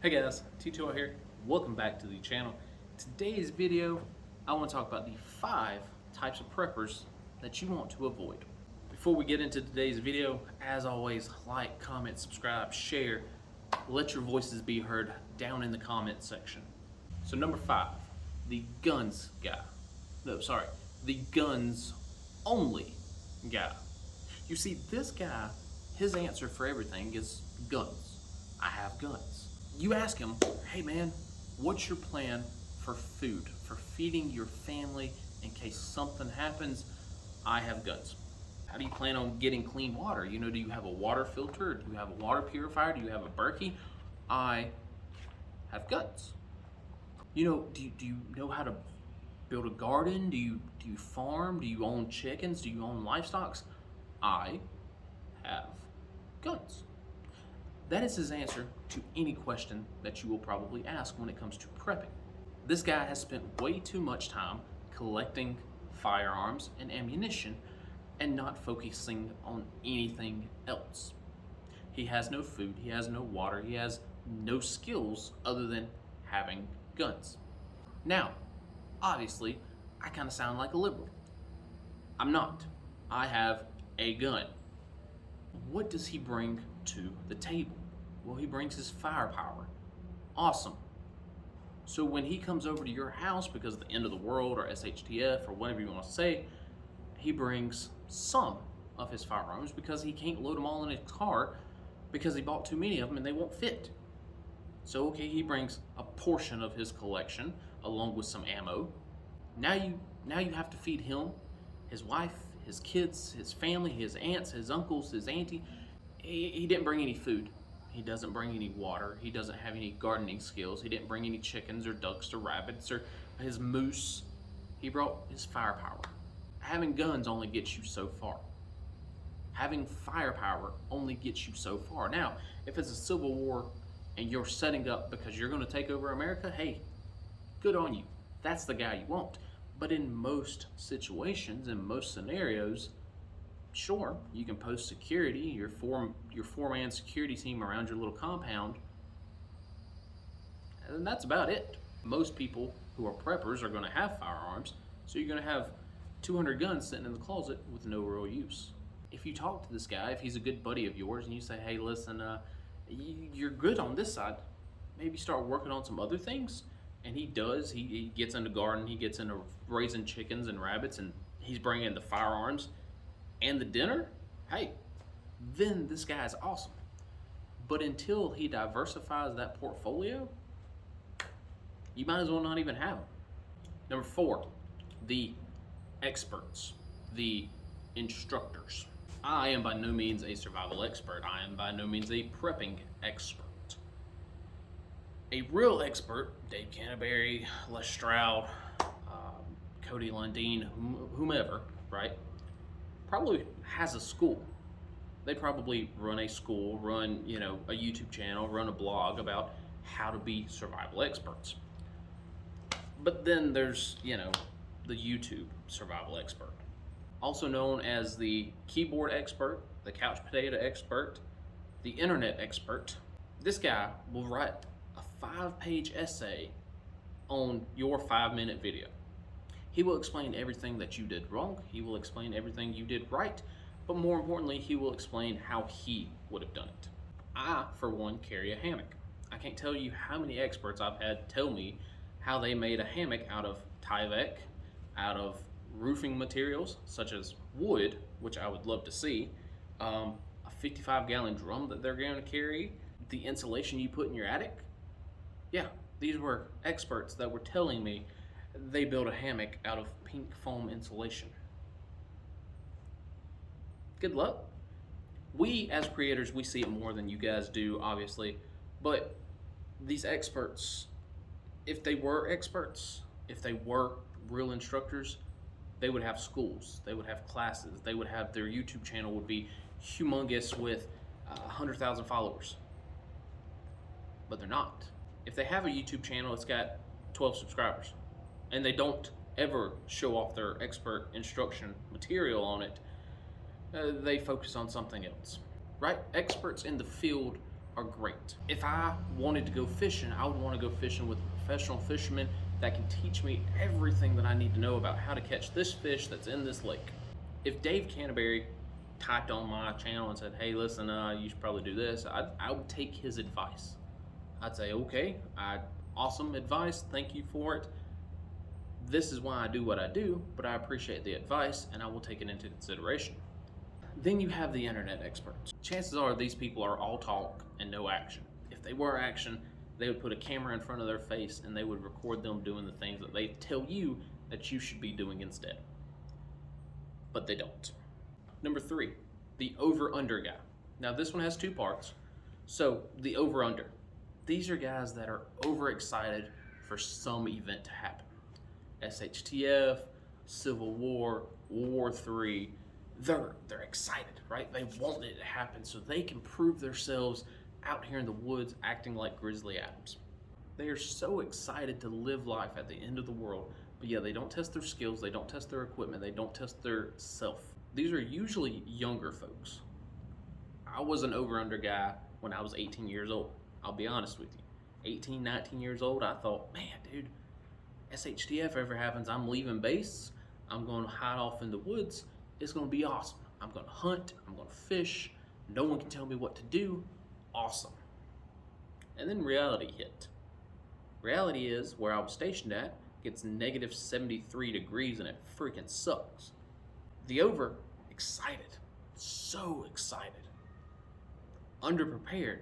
Hey guys, T2 here. Welcome back to the channel. Today's video, I want to talk about the 5 types of preppers that you want to avoid. Before we get into today's video, as always, like, comment, subscribe, share, let your voices be heard down in the comment section. So number 5, the guns guy. No, sorry, the guns only guy. You see, this guy, his answer for everything is guns. I have guns. You ask him, hey man, what's your plan for food, for feeding your family in case something happens? I have guns. How do you plan on getting clean water? You know, do you have a water filter? Do you have a water purifier? Do you have a Berkey? I have guns. You know, do you know how to build a garden? Do you farm? Do you own chickens? Do you own livestock? I have guns. That is his answer to any question that you will probably ask when it comes to prepping. This guy has spent way too much time collecting firearms and ammunition and not focusing on anything else. He has no food, he has no water, he has no skills other than having guns. Now, obviously, I kind of sound like a liberal. I'm not. I have a gun. What does he bring to the table? Well, he brings his firepower. Awesome. So when he comes over to your house because of the end of the world or SHTF or whatever you want to say, he brings some of his firearms because he can't load them all in his car because he bought too many of them and they won't fit. So okay, he brings a portion of his collection along with some ammo. Now you have to feed him, his wife, his kids, his family, his aunts, his uncles, his auntie. He didn't bring any food. He doesn't bring any water. He doesn't have any gardening skills. He didn't bring any chickens or ducks or rabbits or his moose. He brought his firepower. Having guns only gets you so far. Having firepower only gets you so far. Now, if it's a civil war and you're setting up because you're going to take over America, hey, good on you. That's the guy you want. But in most situations, in most scenarios, sure, you can post security, your four-man security team around your little compound, and that's about it. Most people who are preppers are going to have firearms, so you're going to have 200 guns sitting in the closet with no real use. If you talk to this guy, if he's a good buddy of yours, and you say, hey, listen, you're good on this side, maybe start working on some other things, and he does. He gets into garden, he gets into raising chickens and rabbits, and he's bringing the firearms and the dinner, hey, then this guy's awesome. But until he diversifies that portfolio, you might as well not even have him. Number 4, the experts, the instructors. I am by no means a survival expert. I am by no means a prepping expert. A real expert, Dave Canterbury, Les Stroud, Cody Lundeen, whomever, right? Probably has a school. They probably run a school, run, a YouTube channel, run a blog about how to be survival experts. But then there's, the YouTube survival expert, also known as the keyboard expert, the couch potato expert, the internet expert. This guy will write a 5-page essay on your 5-minute video. He will explain everything that you did wrong. He will explain everything you did right. But more importantly, he will explain how he would have done it. I, for one, carry a hammock. I can't tell you how many experts I've had tell me how they made a hammock out of Tyvek, out of roofing materials, such as wood, which I would love to see, a 55-gallon drum that they're going to carry, the insulation you put in your attic. Yeah, these were experts that were telling me they built a hammock out of pink foam insulation. Good luck. We, as creators, we see it more than you guys do, obviously, but these experts, if they were experts, if they were real instructors, they would have schools, they would have classes, they would have their YouTube channel would be humongous with 100,000 followers. But they're not. If they have a YouTube channel, it's got 12 subscribers, and they don't ever show off their expert instruction material on it, they focus on something else, right? Experts in the field are great. If I wanted to go fishing, I would want to go fishing with a professional fisherman that can teach me everything that I need to know about how to catch this fish that's in this lake. If Dave Canterbury typed on my channel and said, hey, listen, you should probably do this, I would take his advice. I'd say, okay, awesome advice, thank you for it. This is why I do what I do, but I appreciate the advice and I will take it into consideration. Then you have the internet experts. Chances are these people are all talk and no action. If they were action, they would put a camera in front of their face and they would record them doing the things that they tell you that you should be doing instead. But they don't. Number 3, the over-under guy. Now this one has 2 parts. So the over-under. These are guys that are overexcited for some event to happen. SHTF, Civil War, World War III, they're excited, right? They want it to happen so they can prove themselves out here in the woods acting like Grizzly Adams. They are so excited to live life at the end of the world, but yeah, they don't test their skills, they don't test their equipment, they don't test their self. These are usually younger folks. I was an over-under guy when I was 18 years old. I'll be honest with you. 18, 19 years old, I thought, man, dude, SHTF ever happens, I'm leaving base, I'm going to hide off in the woods, it's going to be awesome. I'm going to hunt, I'm going to fish, no one can tell me what to do, awesome. And then reality hit. Reality is, where I was stationed at, gets negative 73 degrees and it freaking sucks. The over, excited, so excited. Underprepared,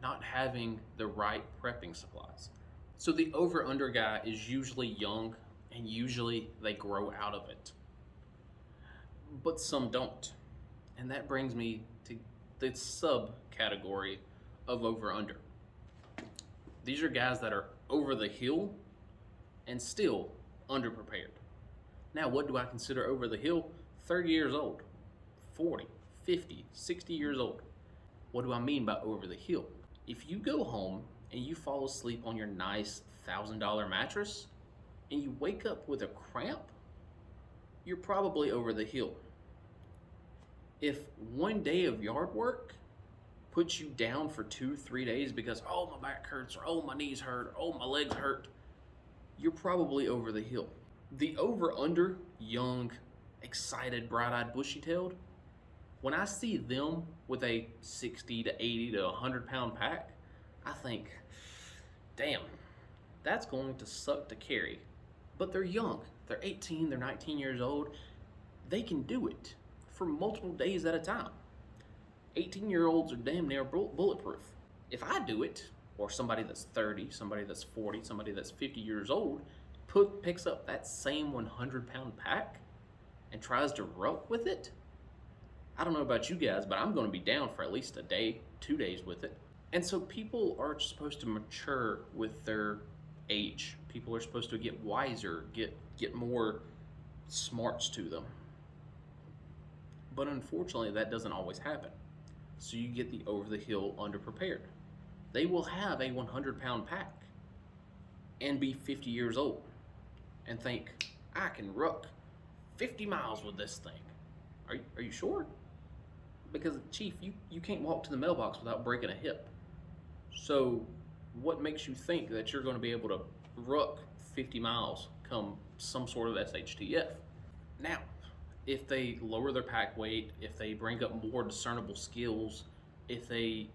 not having the right prepping supplies. So the over-under guy is usually young and usually they grow out of it. But some don't. And that brings me to the subcategory of over-under. These are guys that are over the hill and still underprepared. Now, what do I consider over the hill? 30 years old, 40, 50, 60 years old. What do I mean by over the hill? If you go home and you fall asleep on your nice $1,000 mattress and you wake up with a cramp, you're probably over the hill. If one day of yard work puts you down for 2-3 days because, oh, my back hurts, or oh, my knees hurt, or oh, my legs hurt, you're probably over the hill. The over-under, young, excited, bright-eyed, bushy-tailed, when I see them with a 60 to 80 to 100 pound pack, I think, damn, that's going to suck to carry. But they're young, they're 18, they're 19 years old, they can do it for multiple days at a time. 18-year-olds are damn near bulletproof. If I do it, or somebody that's 30, somebody that's 40, somebody that's 50 years old, picks up that same 100-pound pack and tries to ruck with it, I don't know about you guys, but I'm going to be down for at least a day, 2 days with it. And so people are supposed to mature with their age. People are supposed to get wiser, get more smarts to them. But unfortunately, that doesn't always happen. So you get the over-the-hill underprepared. They will have a 100-pound pack and be 50 years old and think, I can ruck 50 miles with this thing. Are you sure? Because, Chief, you can't walk to the mailbox without breaking a hip. So what makes you think that you're going to be able to ruck 50 miles come some sort of SHTF? Now, if they lower their pack weight, if they bring up more discernible skills, if they,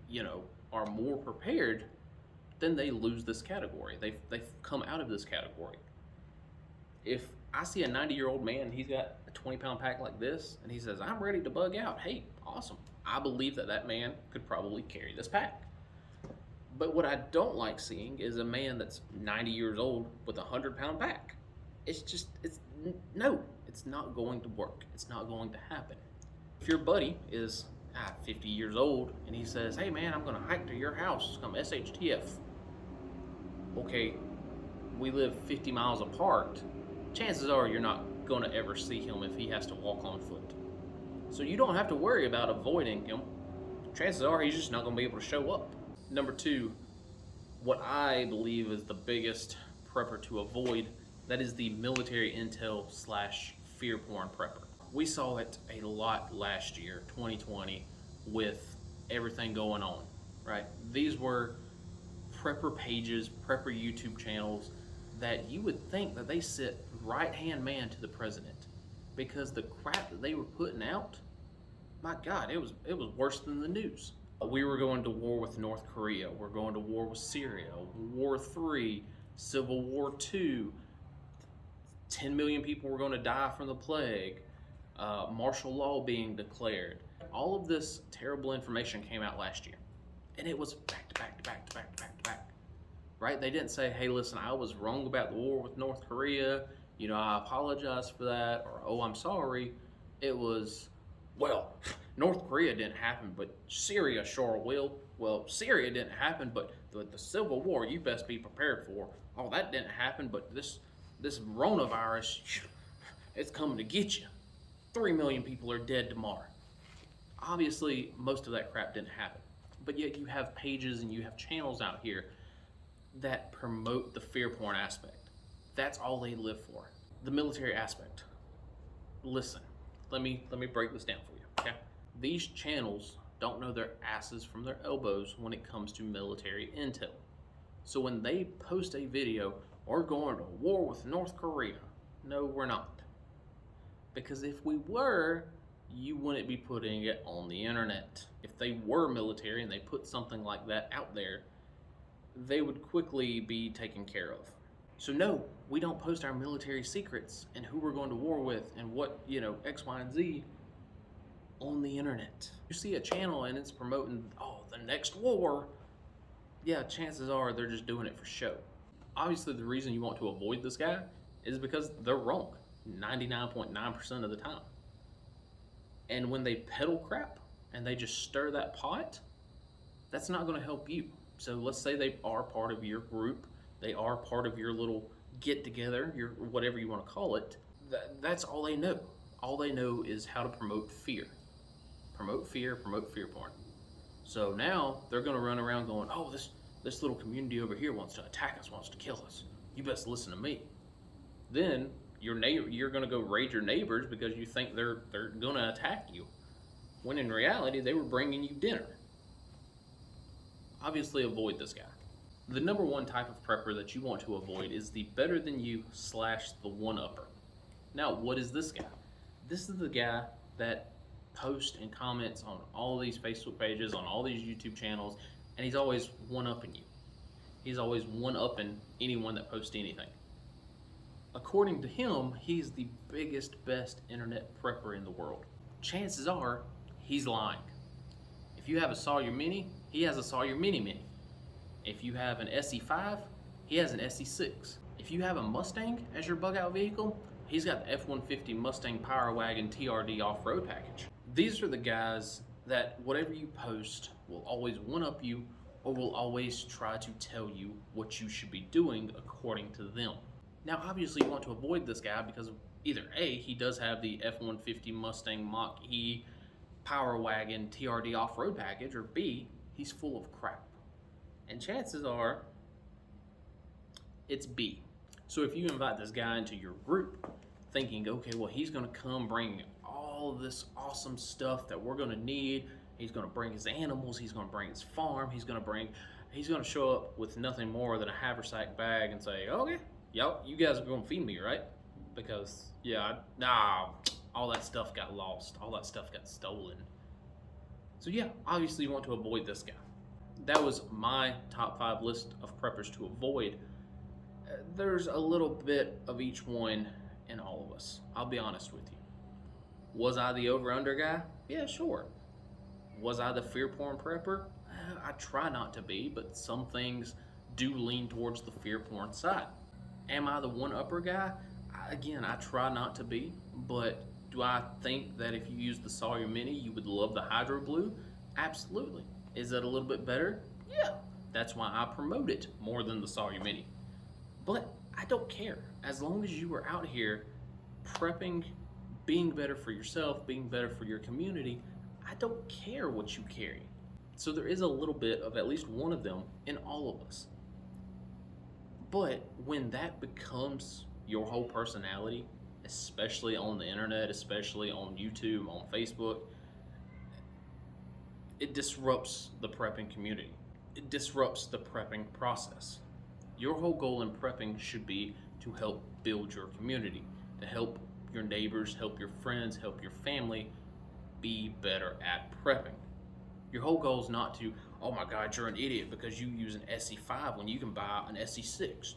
are more prepared, then they lose this category. They've come out of this category. If I see a 90-year-old man, he's got a 20-pound pack like this, and he says, I'm ready to bug out. Hey, awesome. I believe that man could probably carry this pack. But what I don't like seeing is a man that's 90 years old with a 100-pound pack. It's not going to work. It's not going to happen. If your buddy is 50 years old and he says, hey man, I'm gonna hike to your house, come SHTF. Okay, we live 50 miles apart. Chances are you're not gonna ever see him if he has to walk on foot. So you don't have to worry about avoiding him. Chances are he's just not gonna be able to show up. Number 2, what I believe is the biggest prepper to avoid, that is the military intel / fear porn prepper. We saw it a lot last year, 2020, with everything going on. right? These were prepper pages, prepper YouTube channels that you would think that they sit right-hand man to the president, because the crap that they were putting out, my God, it was worse than the news. We were going to war with North Korea. We're going to war with Syria. War 3, Civil War 2. 10 million people were going to die from the plague. Martial law being declared. All of this terrible information came out last year. And it was back to back to back to back to back to back. Right? They didn't say, hey, listen, I was wrong about the war with North Korea. You know, I apologize for that. Or, oh, I'm sorry. It was, well, North Korea didn't happen, but Syria sure will. Well, Syria didn't happen, but the Civil War, you best be prepared for. Oh, that didn't happen, but this coronavirus, it's coming to get you. 3 million people are dead tomorrow. Obviously, most of that crap didn't happen. But yet you have pages and you have channels out here that promote the fear porn aspect. That's all they live for. The military aspect. Listen, let me break this down for you, okay? These channels don't know their asses from their elbows when it comes to military intel. So when they post a video, we're going to war with North Korea. No, we're not. Because if we were, you wouldn't be putting it on the internet. If they were military and they put something like that out there, they would quickly be taken care of. So no, we don't post our military secrets and who we're going to war with and what, X, Y, and Z on the internet. You see a channel and it's promoting, oh, the next war. Yeah, chances are they're just doing it for show. Obviously, the reason you want to avoid this guy is because they're wrong 99.9% of the time. And when they peddle crap and they just stir that pot, that's not going to help you. So let's say they are part of your group, they are part of your little get together, your whatever you want to call it. That's all they know. All they know is how to promote fear. Promote fear porn. So now they're going to run around going, oh, this little community over here wants to attack us, wants to kill us. You best listen to me. Then you're going to go raid your neighbors because you think they're going to attack you, when in reality they were bringing you dinner. Obviously, avoid this guy. The number one type of prepper that you want to avoid is the better than you / the one-upper. Now, what is this guy? This is the guy that posts and comments on all these Facebook pages, on all these YouTube channels, and he's always one-upping you. He's always one-upping anyone that posts anything. According to him, he's the biggest, best internet prepper in the world. Chances are, he's lying. If you have a Sawyer Mini, he has a Sawyer Mini Mini. If you have an SE5, he has an SE6. If you have a Mustang as your bug out vehicle, he's got the F-150 Mustang Power Wagon TRD off-road package. These are the guys that whatever you post will always one-up you or will always try to tell you what you should be doing according to them. Now, obviously, you want to avoid this guy because either A, he does have the F-150 Mustang Mach-E Power Wagon TRD off-road package, or B, he's full of crap. And chances are, it's B. So if you invite this guy into your group thinking, okay, well, he's gonna come bring all of this awesome stuff that we're gonna need, he's gonna bring his animals, he's gonna bring his farm, he's gonna show up with nothing more than a haversack bag and say, okay, y'all, you guys are gonna feed me, right? Because, all that stuff got lost, all that stuff got stolen. So yeah, obviously you want to avoid this guy. That was my top 5 list of preppers to avoid. There's a little bit of each one in all of us. I'll be honest with you. Was I the over-under guy? Yeah, sure. Was I the fear porn prepper? I try not to be, but some things do lean towards the fear porn side. Am I the one-upper guy? Again, I try not to be, but do I think that if you use the Sawyer Mini, you would love the Hydro Blue? Absolutely. Is it a little bit better? Yeah. That's why I promote it more than the Sawyer Mini. But I don't care. As long as you are out here prepping, being better for yourself, being better for your community, I don't care what you carry. So there is a little bit of at least one of them in all of us. But when that becomes your whole personality, especially on the internet, especially on YouTube, on Facebook, It disrupts the prepping community. It disrupts the prepping process. Your whole goal in prepping should be to help build your community, to help your neighbors, help your friends, help your family be better at prepping. Your whole goal is not to, oh my God, you're an idiot because you use an SE5 when you can buy an SE6.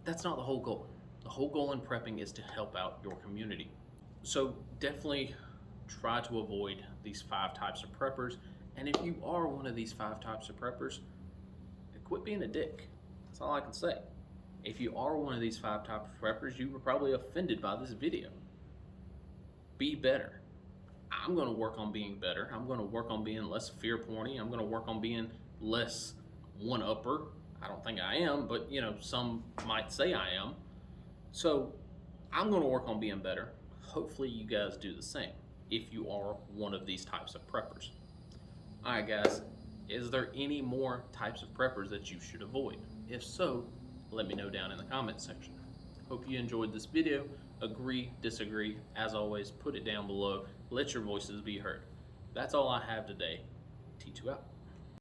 That's not the whole goal. The whole goal in prepping is to help out your community. So definitely try to avoid these 5 types of preppers. And if you are one of these 5 types of preppers, quit being a dick. That's all I can say. If you are one of these 5 types of preppers, you were probably offended by this video. Be better. I'm going to work on being better. I'm going to work on being less fear porny. I'm going to work on being less one-upper. I don't think I am, but some might say I am. So I'm going to work on being better. Hopefully you guys do the same if you are one of these types of preppers. All right, guys, is there any more types of preppers that you should avoid? If so, let me know down in the comments section. Hope you enjoyed this video. Agree, disagree, as always, put it down below. Let your voices be heard. That's all I have today. T2 out.